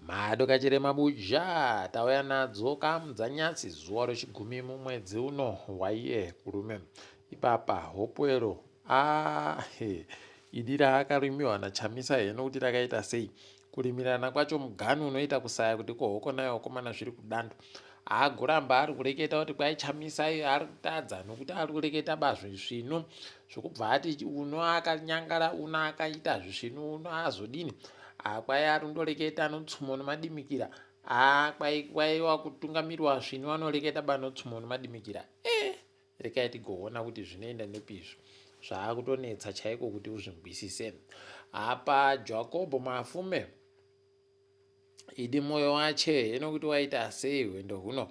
Mhado kachirema buja tauya nadzo kamudzanyatsi zuva rechigumi mumwedzi uno waiye kurume ipapa hopwero idi raakarimiwa naChamisa heno kuti rakaita sei. Kurimirana kwacho muganhu unoita kusaya kuti kohoko nayo wakomana zviri kudando. Agoramba ari kureketa kuti kwai Chamisa ari kutadza nokuti ari kureketa zvisvinu zvokubva ati uno akanyangara uno akaita zvisvinu uno azodini. Kwai ari kundoreketa anotsumo nemadimikira. Kwaiwa kutungamirwa svinu anoreketa banotsumo nemadimikira. Rekai tigoona kuti zvinoenda nepizvo. Zvaakutonetsa chaiko kuti uzvinzwisise. Apa Jacob Mafume idi moyo wache heno kuti waita sei hwendo huno.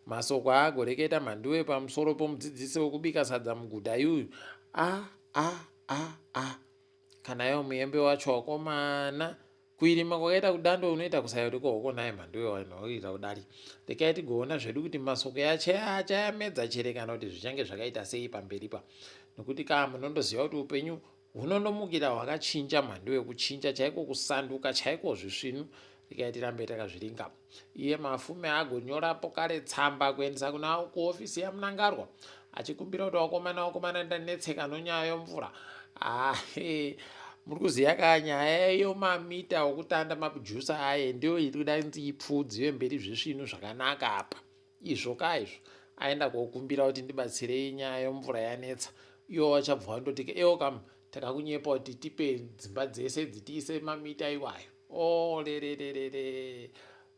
Masoko agoreketa mhanduwe pamusoro pomudzidzisi wekubika sadza muguta yuyu. Kana iwo muembe wacho wakomana kuirima kwakaita kudando unoita kusaya kuti kohoko naye mhanduwe wanoita kudari. Rekai tigoona zvedu kuti masoko yache achayamedza chere kana kuti zvichange zvakaita sei pamberipa. Nokuti munondoziva kuti upenyu hunondomukira hwakachinja mhando yekuchinja chaiko kusanduka chaiko zvisvinu. Rekai tirambe takazviringa. Iye Mafume agonyorapo kare tsamba kuendesa kuna kuofisi yamunangarwa achikumbira kuti wakomana ndanetseka nonyaya yomvura. Muri kuziva kaa nyaya yomamita okutanda mapujusa aye ndiyo iri kuda ipfudziwe mberi zvisvinu zvakanaka apa. Izvo kaizvo aenda kokumbira kuti ndibatsirei nyaya yomvura yanetsa. Iwo wachabva wandoti kam takakunyepa kuti tipe dzimba dzese dzitiise mamita iwayo. Rererere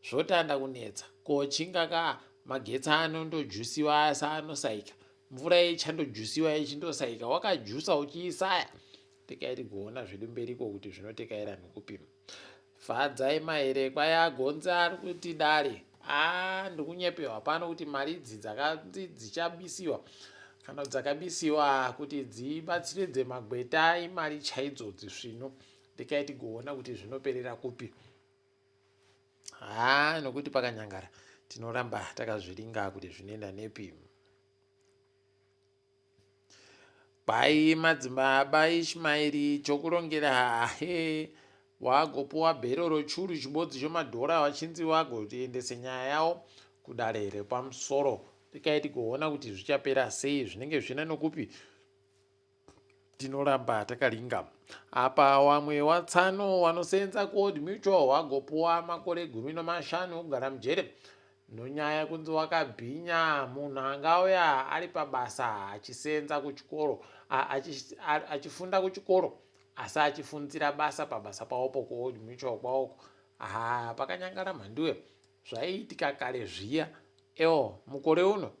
zvotanda kunetsa. Kochinga ka magetsi anondojusiwa asa anosaika. Mvura ichandojusiwa ichindosaika wakajusa uchiisaya. Rekai tigoona zvedu mberiko kuti zvinotekaira nokupima. Fadzai mahere kwai agonzi ari kuti dare. Ndikunyepewa pano kuti mari idzi dzichabisiwa kana dzakabisiwa kuti dzibatsiridze magweta imari chaidzo dzisvinu. Rekai tigoona kuti zvinoperera kupi. Nokuti pakanyangara tinoramba takazviringa kuti zvinoenda nepi. Kwai madzimaba Ishmaeri chokurongera wagopuwa bhero rochuru chibodzi chomadhora wachinzi wagotiendese nyaya yawo kudare repamusoro. Rekai tigoona kuti zvichapera sei zvinenge zvina nokupi. Tinoramba takaringa. Apa wamwe watsano wanosenza kuOld Mutual wagopuwa makore 15 kugara mujere nonyaya kunzi wakabhinya. Munhu angauya ari pabasa achisenza kuchikoro achifunda kuchikoro asi achifundzira basa pabasa pawopo kuOld Mutual kwawoko. Pakanyangara mhanduwe zvaiitika kare zviya. Mukore uno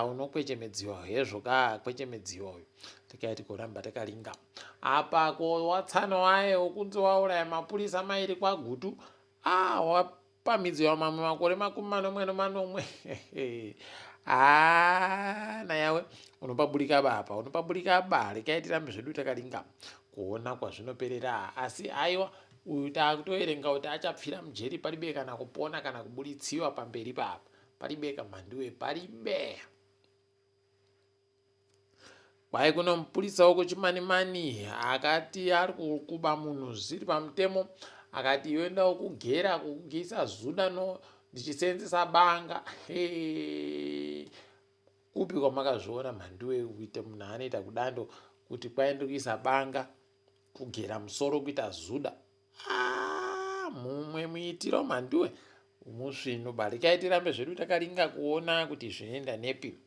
unokwechemedziwa hezvo kwechemedziwa uyu. Rekai tikoramba takaringa. Apa watsano waye wokunzi wauraya mapurisa mairi kwaGutu. Wapamhidziwa mamwe makore 40 nayawe unopaburika ba. Rekai tirambe zvedu takaringa kuona kwazvinoperera. Asi aiwa uyu takutoerenga kuti achapfira mujeri paribe kana kupona kana kuburitsiwa pamberi papa. Paribe kamhanduwe paribe. Kwai kuno mupurisa wekuChimanimani akati ari kukuba munhu zviri pamutemo. Akati iwenda wokugera kugisa zuda ndichisenzesa banga. Kupi kwamakazviona mhanduwe kuite munhu anoita kudando kuti kwaende kuisa banga kugera musoro kuita zuda. Mumwe muitiro mhanduwe musvinu. Rekai tirambe zvedu takaringa kuona kuti zvinoenda nepi.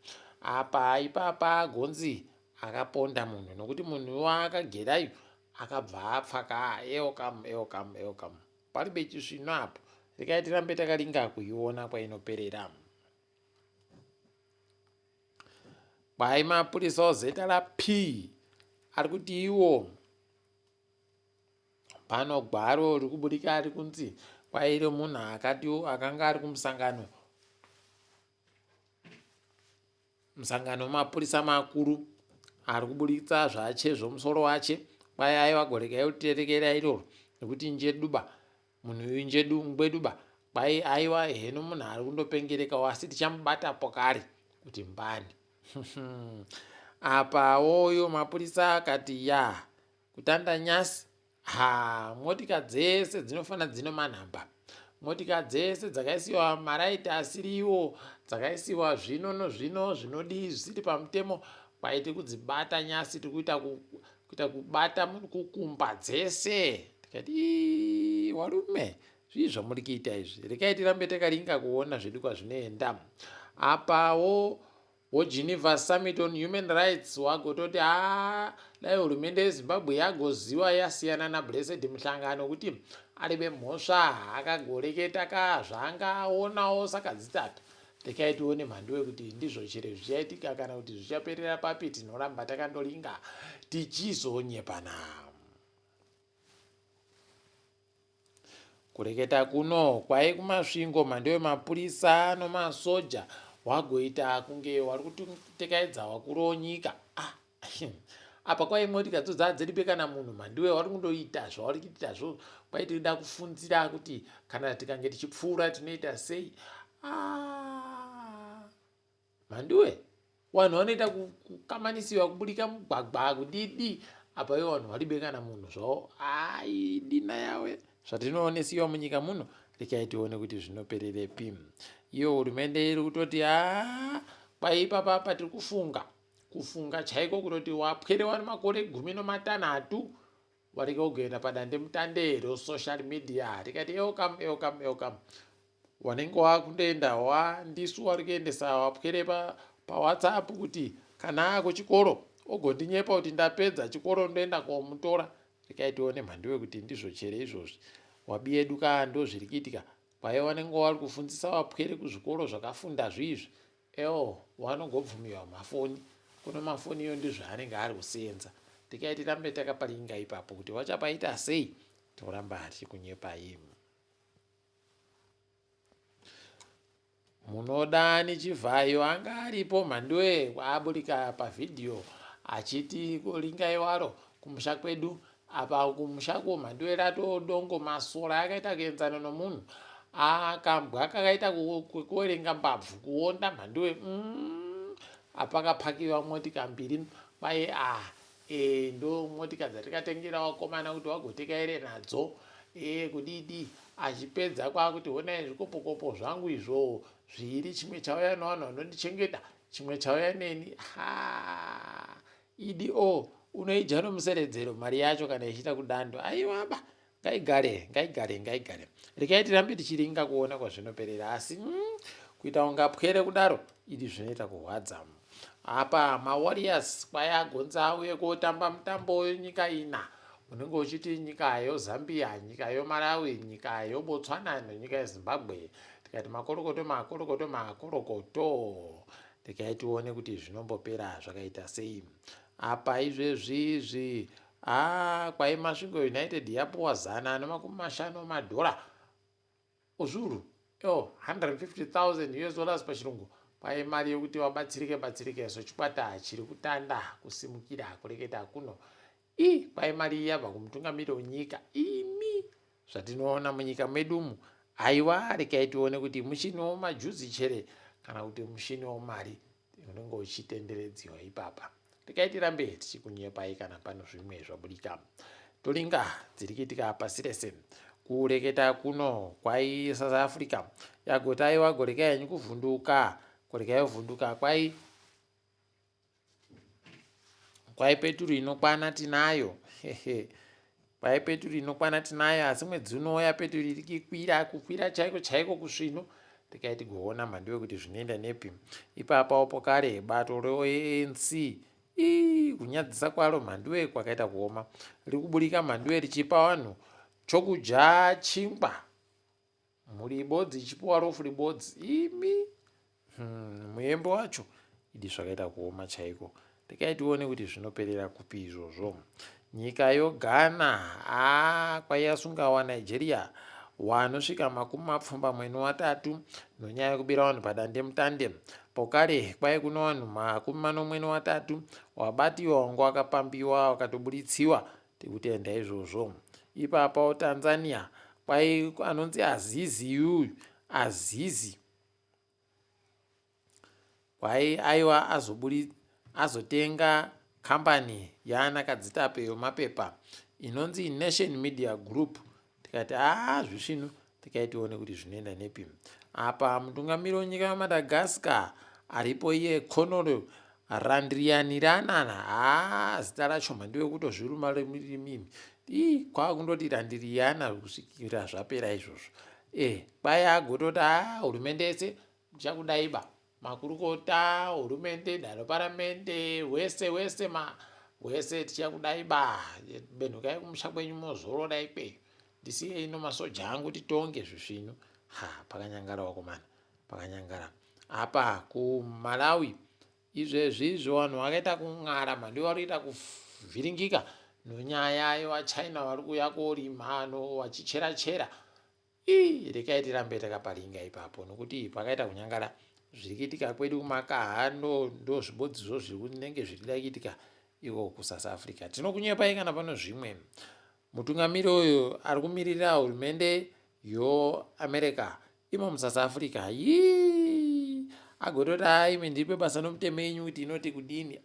Apa ipapa agonzi akaponda munhu nokuti munhu waakagerayo akabva apfa kam. Paribe chisvinu apo. Rekai tirambe takaringa kuiona kwainoperera. Kwai mapurisa zeta raP ari kuti iwo pano gwaro riri kuburika ari kunzi kwaire munhu akanga ari kumusangano wemapurisa makuru ari kuburitsa zvache zvomusoro wache. Kwai aiwa goregai kuterekera iroro nekuti njeduba munhu uyu ngweduba. Kwai aiwa heno munhu ari kundopengerekawo asi tichamubatapo kare kuti mbani. Apa woyo mapurisa akati kutanda nyasi motika dzese dzinofanira dzino manhamba. Motika dzese dzakaisiwa maraiti asiriwo, dzakaisiwa zvino nozvino zvinodii zvisiri pamutemo, kwaiti kudzibata nyasi tikuita kubata kukumba dzese. Tikati warume, zvii zvamuri kuita izvi, rekai tirambe takaringa kuona zvedu kwazvinoenda. Apawo Geneva Summit on Human Rights wagototi dai hurumende yeZimbabwe yagoziva yasiyana naBlessed Muhlangano kuti ari vemhosva akagoreketa zvaangaonawo saka dzitatu. Rekai tione mhando wekuti ndizvo chero zvichaitika kana kuti zvichaperera papi. Tinoramba takandoringa tichizonyepana. Kureketa kuno kwai kumasvingo mhando yemapurisa nomasoja wagoita kunge wari kutekaedza wakuru wenyika. Apa kwai motika dzadziripe kana munhu mhandiwe wari kundoita zvauri kuitazvo, kwai tinoda kufunzira kuti kana tikange tichipfuura tinoita sei. Mhandiwe, vanhu vanoita kukamanisiwa kuburika mugwagwa kudidi, apa ivo vanhu varibe kana munhu zvavo. Dina yawe zvatinoonesiwa munyika muno. Rekai tione kuti zvinopererepi. Iyo hurumende iri kutoti kwai ipapa tiri kufunga chaiko kutoti wapwerewa nemakore 16 wareka kugoenda padande mutande resocial media. Tikati eokam wanenge wakundoenda ndisu wari kuendesa wapwere paWhatsApp kuti kana kuchikoro ogondinyepa kuti ndapedza chikoro ndoenda komutora. Rekai tione mhandiwe kuti ndizvo chere izvozvi wabieduka ndo zviri kuitika. Kwai wanenge wari kufundisa wapwere kuzvikoro zvakafunda zvizvi, wanongobvumiwa mafoni. Kuno mafoni iyo ndizvo anenge ari kusenza. Rekai tirambe takaparinga ipapo kuti wachapaita sei. Toramba tichikunyepai. Munoda nechivhayo anga aripo mhandiwe, aburika pavhidhiyo achiti kuringai waro kumusha kwedu. Apa kumushako mhandiwe ratodongo masora akaita kuenzana nomunhu, akambwa kakaita kuwerenga mbabvu kuonda mhandiwe. Apa kapakiwa motika 2 kwai ndo motika dzatikatengera wakomana kuti wagotekaire nadzo kudidi. Achipedza kwakuti honai zvikopokopo zvangu izvo 2, chimwe chauya nevanhu vanondichengeta, chimwe chauya neni. Unoidya nomuseredzero mari yacho kana ichiita kudando. Aiwaba, ngaigare. Rekai tirambe tichiringa kuona kwazvinoperera. Asi kuita unga pwere kudaro idi zvinoita kuhwadza. Apa maWarriors kwai agonza auye kotamba mutambo wenyika ina. Unenge uchiti nyika yeZambia, nyika yeMalawi, nyika yeBotswana nenyika yeZimbabwe. Tikati makorokoto. Rekai tione kuti zvinombopera zvakaita sei. Apa izvezvi kwai masvingo United yapuwa $150,000 uzvuru, $150,000 pachirungu. Kwai mari yokuti wabatsirike sochikwata chiri kutanda kusimukira kureketa kuno. Kwai mari yabva kumutungamiri wenyika. Zvatinoona munyika medumu. Aiwa, rekai tione kuti mushini wemajuzi chere kana kuti mushini wemari unenge uchitenderedziwa ipapa. Rekai tirambe tichikunyepai kana pano zvimwe zvaburika. Toringa dziri kuitika pasi rese. Kureketa kuno kwai South Africa yagoti aiwa gorekai henyu kuvhunduka. Kwai peturu inokwana tinayo. Kwai peturu inokwana tinayo, asi mwedzi unouya peturu iri kukwira chaiko kusvino. Rekai tigoona mhandiwe kuti zvinoenda nepi. Ipapawo pokare bato reANC kunyadzisa kwaro mhandiwe kwakaita kuoma. Riri kuburika mhandiwe richipa vanhu chokudya chingwa, muribodzi ichipuwa rofu ribodzi. Muembo wacho idi zvakaita kuoma chaiko. Rekai tione kuti zvinoperera kupi izvozvo. Nyika yoGhana kwai yasungawa Nigeria wanosvika 23 nonyaya yekubira vanhu padande mutande. Pokare kwai kuno vanhu 43 wabatiwa wanga wakapambiwa wakatobuditsiwa tikutenda izvozvo. Ipapawo Tanzania kwai anonzi Azizi kwai aiwa azotenga kambani yaanakadzitape yemapepa inonzi Nation Media Group. Tikati zvisvino tikaitione kuti zvinoenda nepi. Apa mutungamiri wenyika yeMadagascar aripo iye Colonel Randrianirina. Zita racho mhandiwe kutozviruma remimi. Kwakundoti Randriana kusvikira zvapera izvozvo. Kwai agototi hurumende yese chakudaiba, makurukota, hurumende, daro paramendi, wese tichakudaiba, benhukai kumusha kwenyu mozorora ikweyo, ndisiyei ino masoja angu titonge zvisvino. Pakanyangara wakomana, pakanyangara. Apa kuMalawi izvezvizvo vanhu vakaita kung'ara, mhandi vari kuita kuvhiringika nonyaya yevaChina vari kuuya korima vachichera. Rekai tirambe takaparinga ipapo, nokuti pakaita kunyangara zviri kuitika kwedu kumakaha ndo zvibodzizvo zvinenge zviri kuitika iko kuSouth Africa. Tinokunyepai kana pano zvimwe. Mutungamiri uyu ari kumirira hurumende yoAmerica imo muSouth Africa. Agototi ime ndiripe basa nomutemo yenyu kuti inoti kudini.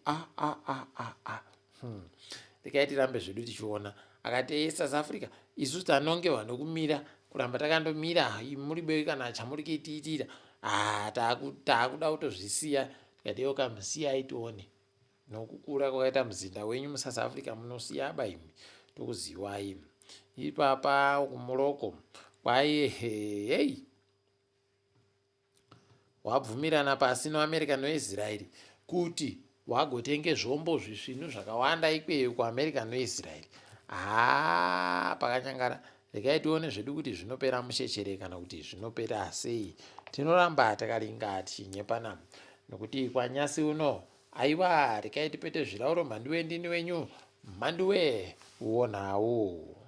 Rekai tirambe zvedu tichiona. Akati South Africa isusu tanonge vanhu kumira, kuramba takandomira muri beyi kana chamuri kuitiitira. Taakuda kutozvisiya. Tikati kamusiyai tione. Nokukura kwakaita muzinda wenyu muSouth Africa munosiya imi tokuziwai. Ipapa kuMorocco kwai wabvumirana pasi noAmerica noIsrael kuti wagotenge zvombo zvisvinu zvakawanda ikweyo kuAmerica noIsrael. Pakanyangara. Rekai tione zvedu kuti zvinopera mushechere kana kuti zvinopera sei. Tinoramba takaringa tichinyepa nokuti kwanyasi uno rekai tipete zvirauro mhandiwe ndini wenyu mhandiwe uonawo.